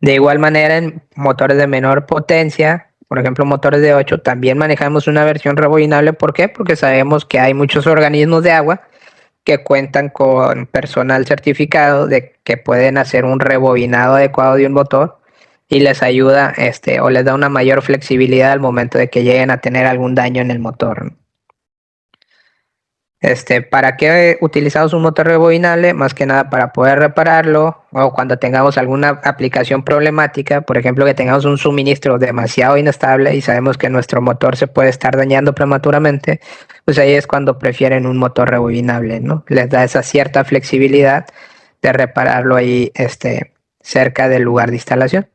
De igual manera, en motores de menor potencia, por ejemplo, motores de 8, también manejamos una versión rebobinable. ¿Por qué? Porque sabemos que hay muchos organismos de agua que cuentan con personal certificado de que pueden hacer un rebobinado adecuado de un motor y les ayuda o les da una mayor flexibilidad al momento de que lleguen a tener algún daño en el motor, ¿no? ¿Para qué utilizamos un motor rebobinable? Más que nada para poder repararlo o cuando tengamos alguna aplicación problemática, por ejemplo, que tengamos un suministro demasiado inestable y sabemos que nuestro motor se puede estar dañando prematuramente, pues ahí es cuando prefieren un motor rebobinable, ¿no? Les da esa cierta flexibilidad de repararlo ahí cerca del lugar de instalación.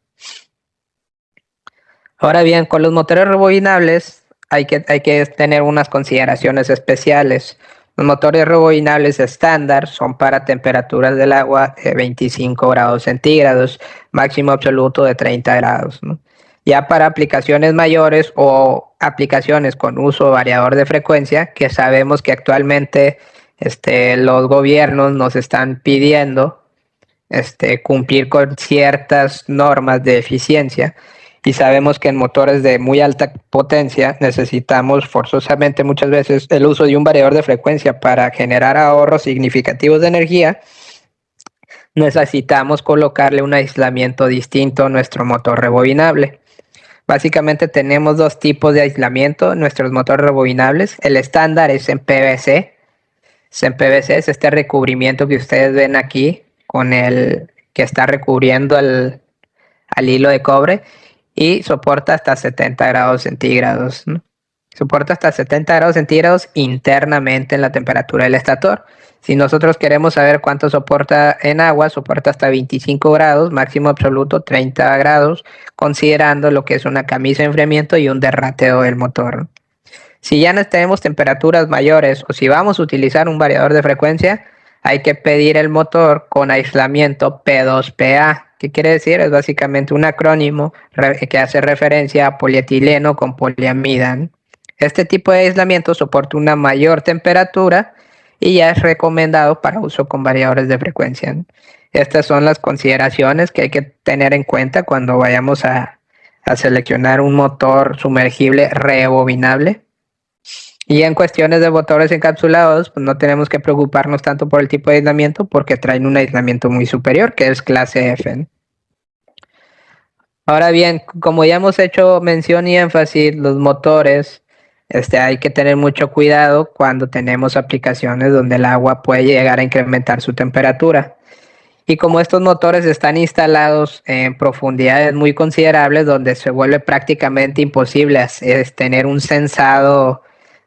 Ahora bien, con los motores rebobinables hay que tener unas consideraciones especiales. Los motores rebobinables estándar son para temperaturas del agua de 25 grados centígrados, máximo absoluto de 30 grados, ¿no? Ya para aplicaciones mayores o aplicaciones con uso variador de frecuencia, que sabemos que actualmente los gobiernos nos están pidiendo cumplir con ciertas normas de eficiencia, y sabemos que en motores de muy alta potencia necesitamos forzosamente muchas veces el uso de un variador de frecuencia para generar ahorros significativos de energía. Necesitamos colocarle un aislamiento distinto a nuestro motor rebobinable. Básicamente tenemos dos tipos de aislamiento en nuestros motores rebobinables. El estándar es en PVC. En PVC es este recubrimiento que ustedes ven aquí, con el que está recubriendo al hilo de cobre, y soporta hasta 70 grados centígrados, ¿no? Soporta hasta 70 grados centígrados internamente en la temperatura del estator. Si nosotros queremos saber cuánto soporta en agua, soporta hasta 25 grados, máximo absoluto 30 grados, considerando lo que es una camisa de enfriamiento y un derrateo del motor, ¿no? Si ya no tenemos temperaturas mayores o si vamos a utilizar un variador de frecuencia, hay que pedir el motor con aislamiento P2PA. ¿Qué quiere decir? Es básicamente un acrónimo que hace referencia a polietileno con poliamida, ¿no? Este tipo de aislamiento soporta una mayor temperatura y ya es recomendado para uso con variadores de frecuencia, ¿no? Estas son las consideraciones que hay que tener en cuenta cuando vayamos a seleccionar un motor sumergible rebobinable. Y en cuestiones de motores encapsulados, pues no tenemos que preocuparnos tanto por el tipo de aislamiento porque traen un aislamiento muy superior, que es clase F, ¿no? Ahora bien, como ya hemos hecho mención y énfasis, los motores, hay que tener mucho cuidado cuando tenemos aplicaciones donde el agua puede llegar a incrementar su temperatura. Y como estos motores están instalados en profundidades muy considerables, donde se vuelve prácticamente imposible tener un sensado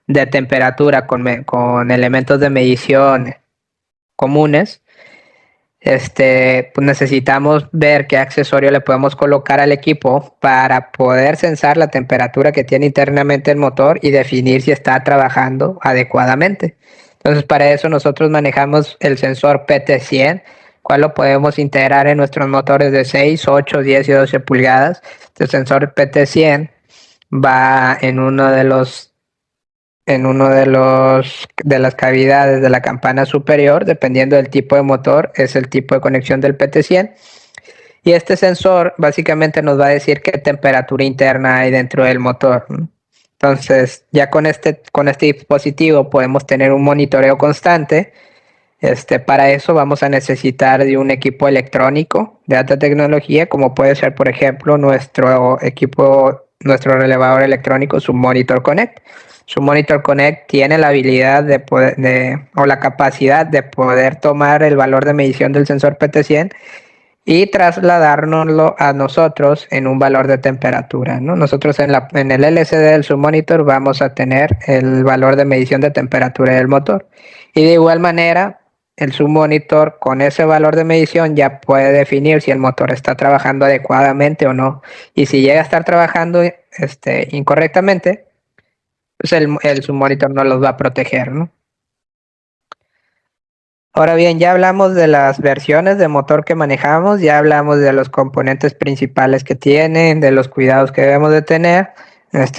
de temperatura con elementos de medición comunes, pues necesitamos ver qué accesorio le podemos colocar al equipo para poder sensar la temperatura que tiene internamente el motor y definir si está trabajando adecuadamente. Entonces, para eso nosotros manejamos el sensor PT100, cual lo podemos integrar en nuestros motores de 6, 8, 10 y 12 pulgadas. Este sensor PT100 va en uno de las cavidades de la campana superior. Dependiendo del tipo de motor, es el tipo de conexión del PT100. Y este sensor básicamente nos va a decir qué temperatura interna hay dentro del motor, ¿no? Entonces, ya con este dispositivo podemos tener un monitoreo constante. Para eso vamos a necesitar de un equipo electrónico de alta tecnología, como puede ser, por ejemplo, nuestro relevador electrónico, su Monitor Connect. Su Monitor Connect tiene la habilidad o la capacidad de poder tomar el valor de medición del sensor PT100 y trasladárnoslo a nosotros en un valor de temperatura, ¿no? Nosotros en el LCD del submonitor vamos a tener el valor de medición de temperatura del motor. Y de igual manera, el submonitor con ese valor de medición ya puede definir si el motor está trabajando adecuadamente o no. Y si llega a estar trabajando incorrectamente, pues el submonitor no los va a proteger, ¿no? Ahora bien, ya hablamos de las versiones de motor que manejamos, ya hablamos de los componentes principales que tienen, de los cuidados que debemos de tener.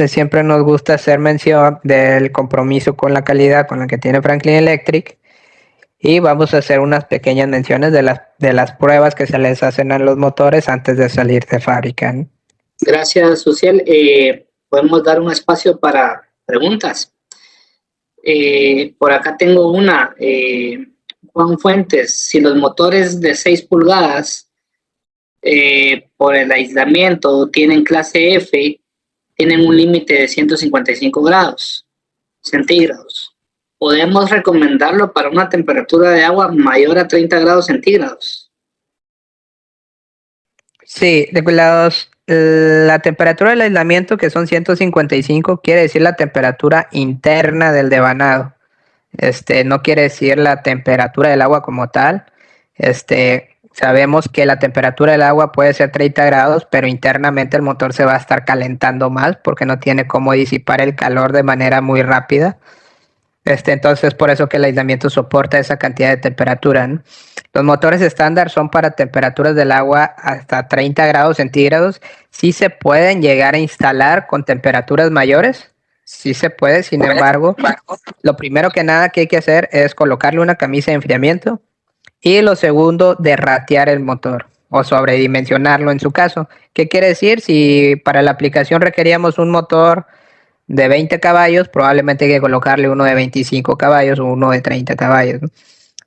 Siempre nos gusta hacer mención del compromiso con la calidad con la que tiene Franklin Electric, y vamos a hacer unas pequeñas menciones de las pruebas que se les hacen a los motores antes de salir de fábrica, ¿no? Gracias, Social. Podemos dar un espacio para preguntas. Por acá tengo una. Juan Fuentes, si los motores de 6 pulgadas por el aislamiento tienen clase F, tienen un límite de 155 grados centígrados, podemos recomendarlo para una temperatura de agua mayor a 30 grados centígrados. Sí, la temperatura del aislamiento, que son 155, quiere decir la temperatura interna del devanado. No quiere decir la temperatura del agua como tal. Sabemos que la temperatura del agua puede ser 30 grados, pero internamente el motor se va a estar calentando más porque no tiene cómo disipar el calor de manera muy rápida. Entonces, por eso que el aislamiento soporta esa cantidad de temperatura, ¿no? Los motores estándar son para temperaturas del agua hasta 30 grados centígrados. Sí se pueden llegar a instalar con temperaturas mayores. Sí se puede, sin embargo, lo primero que nada que hay que hacer es colocarle una camisa de enfriamiento y lo segundo, derratear el motor o sobredimensionarlo en su caso. ¿Qué quiere decir? Si para la aplicación requeríamos un motor de 20 caballos, probablemente hay que colocarle uno de 25 caballos o uno de 30 caballos, ¿no?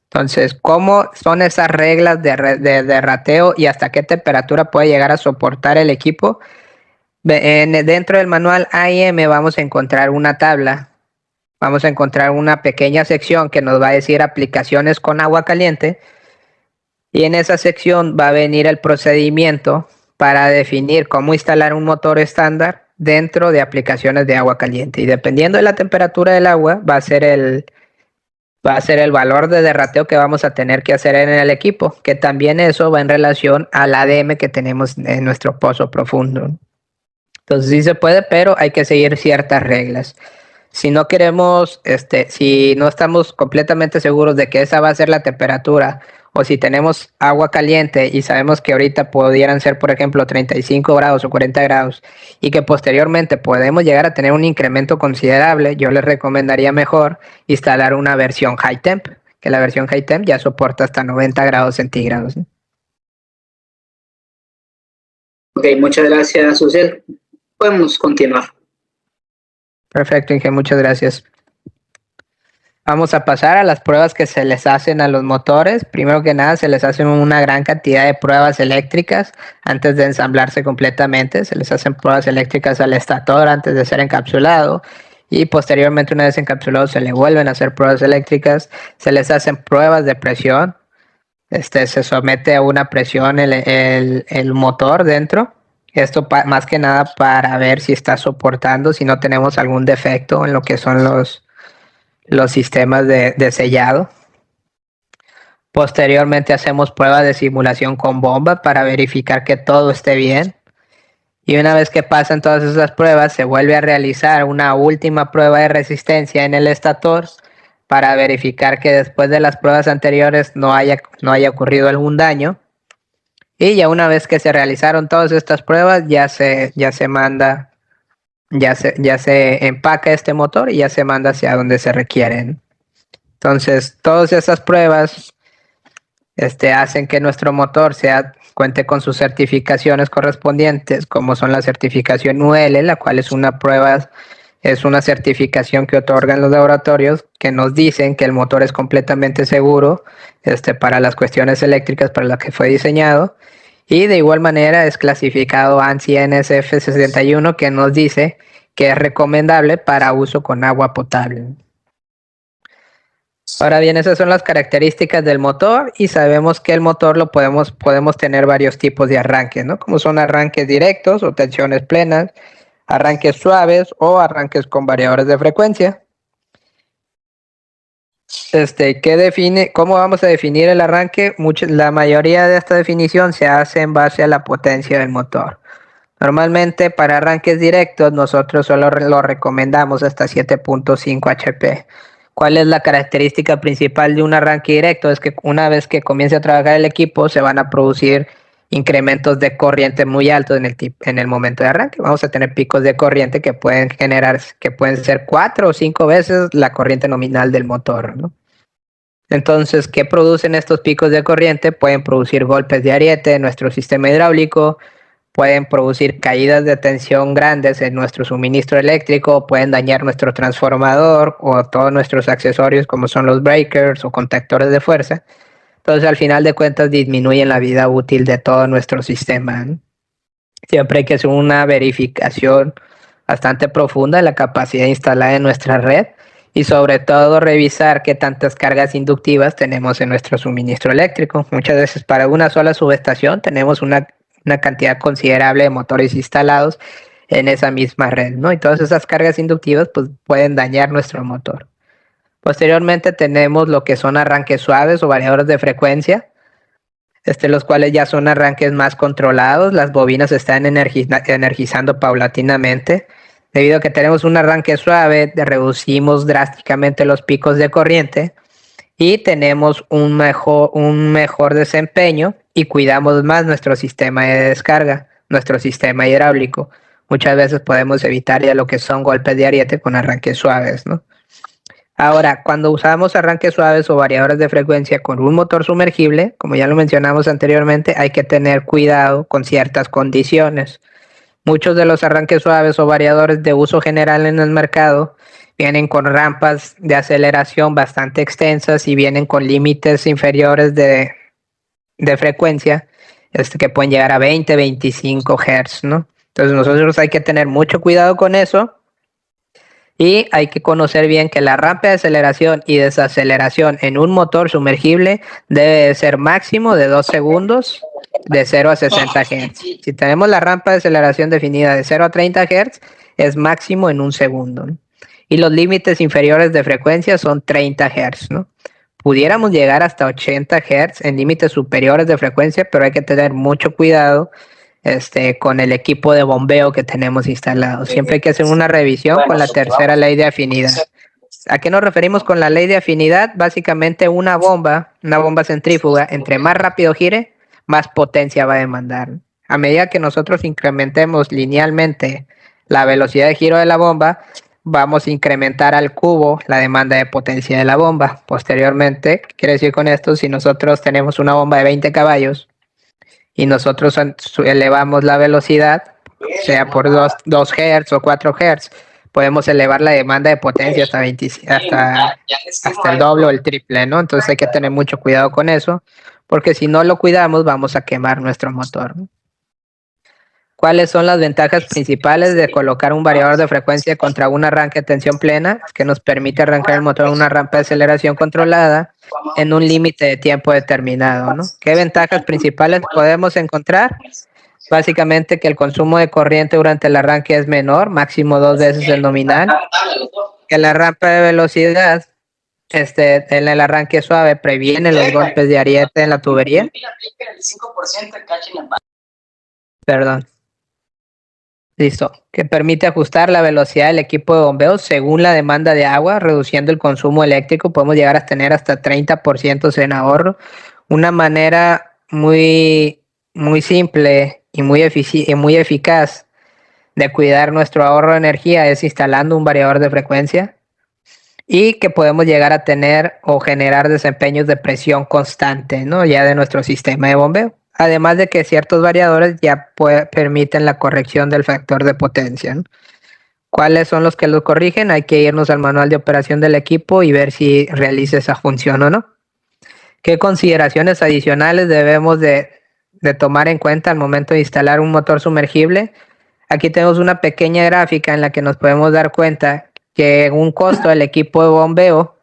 Entonces, ¿cómo son esas reglas de rateo y hasta qué temperatura puede llegar a soportar el equipo? Dentro del manual AIM vamos a encontrar una tabla, vamos a encontrar una pequeña sección que nos va a decir aplicaciones con agua caliente y en esa sección va a venir el procedimiento para definir cómo instalar un motor estándar dentro de aplicaciones de agua caliente y dependiendo de la temperatura del agua va a ser el valor de derrateo que vamos a tener que hacer en el equipo, que también eso va en relación al ADM que tenemos en nuestro pozo profundo. Entonces sí se puede, pero hay que seguir ciertas reglas. Si no queremos, si no estamos completamente seguros de que esa va a ser la temperatura, o si tenemos agua caliente y sabemos que ahorita pudieran ser, por ejemplo, 35 grados o 40 grados, y que posteriormente podemos llegar a tener un incremento considerable, yo les recomendaría mejor instalar una versión High Temp, que la versión High Temp ya soporta hasta 90 grados centígrados, ¿no? Ok, muchas gracias, Uciel. Podemos continuar. Perfecto, Inge, muchas gracias. Vamos a pasar a las pruebas que se les hacen a los motores. Primero que nada, se les hacen una gran cantidad de pruebas eléctricas antes de ensamblarse completamente. Se les hacen pruebas eléctricas al estator antes de ser encapsulado. Y posteriormente, una vez encapsulado, se le vuelven a hacer pruebas eléctricas. Se les hacen pruebas de presión. Se somete a una presión el motor dentro. Esto más que nada para ver si está soportando, si no tenemos algún defecto en lo que son los sistemas de sellado. Posteriormente hacemos pruebas de simulación con bomba para verificar que todo esté bien. Y una vez que pasan todas esas pruebas, se vuelve a realizar una última prueba de resistencia en el estator para verificar que después de las pruebas anteriores no haya ocurrido algún daño. Y ya una vez que se realizaron todas estas pruebas, ya se manda, ya se empaca este motor y ya se manda hacia donde se requieren. Entonces, todas esas pruebas hacen que nuestro motor cuente con sus certificaciones correspondientes, como son la certificación UL, la cual es una certificación que otorgan los laboratorios que nos dicen que el motor es completamente seguro para las cuestiones eléctricas para las que fue diseñado. Y de igual manera es clasificado ANSI NSF 61 que nos dice que es recomendable para uso con agua potable. Ahora bien, esas son las características del motor y sabemos que el motor podemos tener varios tipos de arranques, ¿no? Como son arranques directos o tensiones plenas, arranques suaves o arranques con variadores de frecuencia. ¿Cómo vamos a definir el arranque? La mayoría de esta definición se hace en base a la potencia del motor. Normalmente para arranques directos nosotros solo lo recomendamos hasta 7.5 HP. ¿Cuál es la característica principal de un arranque directo? Es que una vez que comience a trabajar el equipo se van a producir incrementos de corriente muy altos en el momento de arranque. Vamos a tener picos de corriente que pueden ser 4 o 5 veces la corriente nominal del motor, ¿no? Entonces, ¿qué producen estos picos de corriente? Pueden producir golpes de ariete en nuestro sistema hidráulico, pueden producir caídas de tensión grandes en nuestro suministro eléctrico, pueden dañar nuestro transformador o todos nuestros accesorios como son los breakers o contactores de fuerza. Entonces, al final de cuentas, disminuyen la vida útil de todo nuestro sistema, ¿no? Siempre hay que hacer una verificación bastante profunda de la capacidad instalada en nuestra red y sobre todo revisar qué tantas cargas inductivas tenemos en nuestro suministro eléctrico. Muchas veces para una sola subestación tenemos una cantidad considerable de motores instalados en esa misma red, ¿no? Y todas esas cargas inductivas pues, pueden dañar nuestro motor. Posteriormente tenemos lo que son arranques suaves o variadores de frecuencia, los cuales ya son arranques más controlados. Las bobinas se están energizando paulatinamente. Debido a que tenemos un arranque suave, reducimos drásticamente los picos de corriente y tenemos un mejor desempeño y cuidamos más nuestro sistema de descarga, nuestro sistema hidráulico. Muchas veces podemos evitar ya lo que son golpes de ariete con arranques suaves, ¿no? Ahora, cuando usamos arranques suaves o variadores de frecuencia con un motor sumergible, como ya lo mencionamos anteriormente, hay que tener cuidado con ciertas condiciones. Muchos de los arranques suaves o variadores de uso general en el mercado vienen con rampas de aceleración bastante extensas y vienen con límites inferiores de frecuencia, que pueden llegar a 20, 25 Hz, ¿no? Entonces nosotros hay que tener mucho cuidado con eso. Y hay que conocer bien que la rampa de aceleración y desaceleración en un motor sumergible debe ser máximo de 2 segundos de 0 a 60 Hz. Si tenemos la rampa de aceleración definida de 0 a 30 Hz, es máximo en 1 segundo, ¿no? Y los límites inferiores de frecuencia son 30 Hz, ¿no? Pudiéramos llegar hasta 80 Hz en límites superiores de frecuencia, pero hay que tener mucho cuidado con el equipo de bombeo que tenemos instalado. Siempre hay que hacer una revisión con la tercera ley de afinidad. ¿A qué nos referimos con la ley de afinidad? Básicamente una bomba centrífuga, entre más rápido gire, más potencia va a demandar. A medida que nosotros incrementemos linealmente la velocidad de giro de la bomba, vamos a incrementar al cubo la demanda de potencia de la bomba. Posteriormente, ¿qué quiere decir con esto? Si nosotros tenemos una bomba de 20 caballos, y nosotros elevamos la velocidad, sea por 2 Hz o 4 Hz, podemos elevar la demanda de potencia hasta el doble o el triple, ¿no? Entonces hay que tener mucho cuidado con eso, porque si no lo cuidamos vamos a quemar nuestro motor, ¿no? ¿Cuáles son las ventajas principales de colocar un variador de frecuencia contra un arranque de tensión plena? Que nos permite arrancar el motor en una rampa de aceleración controlada en un límite de tiempo determinado, ¿no? ¿Qué ventajas principales podemos encontrar? Básicamente que el consumo de corriente durante el arranque es menor, máximo 2 veces el nominal. Que la rampa de velocidad en el arranque suave previene los golpes de ariete en la tubería. Perdón. Listo, que permite ajustar la velocidad del equipo de bombeo según la demanda de agua, reduciendo el consumo eléctrico. Podemos llegar a tener hasta 30% en ahorro. Una manera muy simple y muy eficaz de cuidar nuestro ahorro de energía es instalando un variador de frecuencia, y que podemos llegar a tener o generar desempeños de presión constante, ¿no? Ya de nuestro sistema de bombeo. Además de que ciertos variadores ya permiten la corrección del factor de potencia, ¿no? ¿Cuáles son los que lo corrigen? Hay que irnos al manual de operación del equipo y ver si realiza esa función o no. ¿Qué consideraciones adicionales debemos de tomar en cuenta al momento de instalar un motor sumergible? Aquí tenemos una pequeña gráfica en la que nos podemos dar cuenta que un costo del equipo de bombeo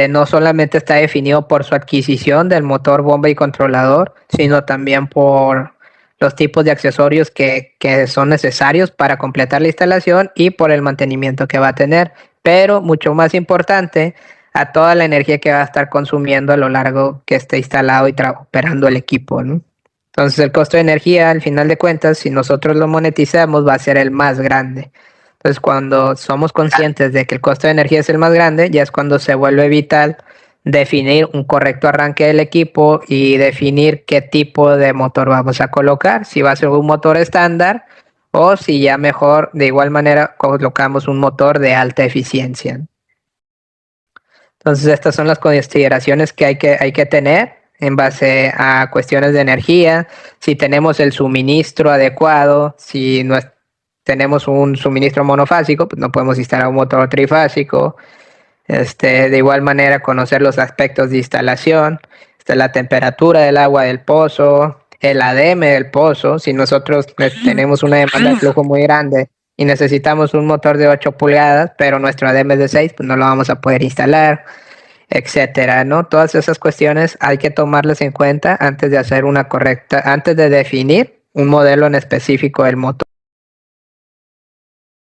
no solamente está definido por su adquisición del motor, bomba y controlador, sino también por los tipos de accesorios que son necesarios para completar la instalación y por el mantenimiento que va a tener. Pero mucho más importante, a toda la energía que va a estar consumiendo a lo largo que esté instalado y operando el equipo, ¿no? Entonces el costo de energía, al final de cuentas, si nosotros lo monetizamos, va a ser el más grande. Entonces, cuando somos conscientes de que el costo de energía es el más grande, ya es cuando se vuelve vital definir un correcto arranque del equipo y definir qué tipo de motor vamos a colocar, si va a ser un motor estándar o si ya mejor, de igual manera, colocamos un motor de alta eficiencia. Entonces, estas son las consideraciones que hay que tener en base a cuestiones de energía, si tenemos el suministro adecuado, si no tenemos un suministro monofásico, pues no podemos instalar un motor trifásico. De igual manera, conocer los aspectos de instalación, la temperatura del agua del pozo, el ADM del pozo. Si nosotros tenemos una demanda de flujo muy grande, y necesitamos un motor de 8 pulgadas, pero nuestro ADEM es de 6, pues no lo vamos a poder instalar, etcétera, ¿no? Todas esas cuestiones hay que tomarlas en cuenta antes de hacer antes de definir un modelo en específico del motor.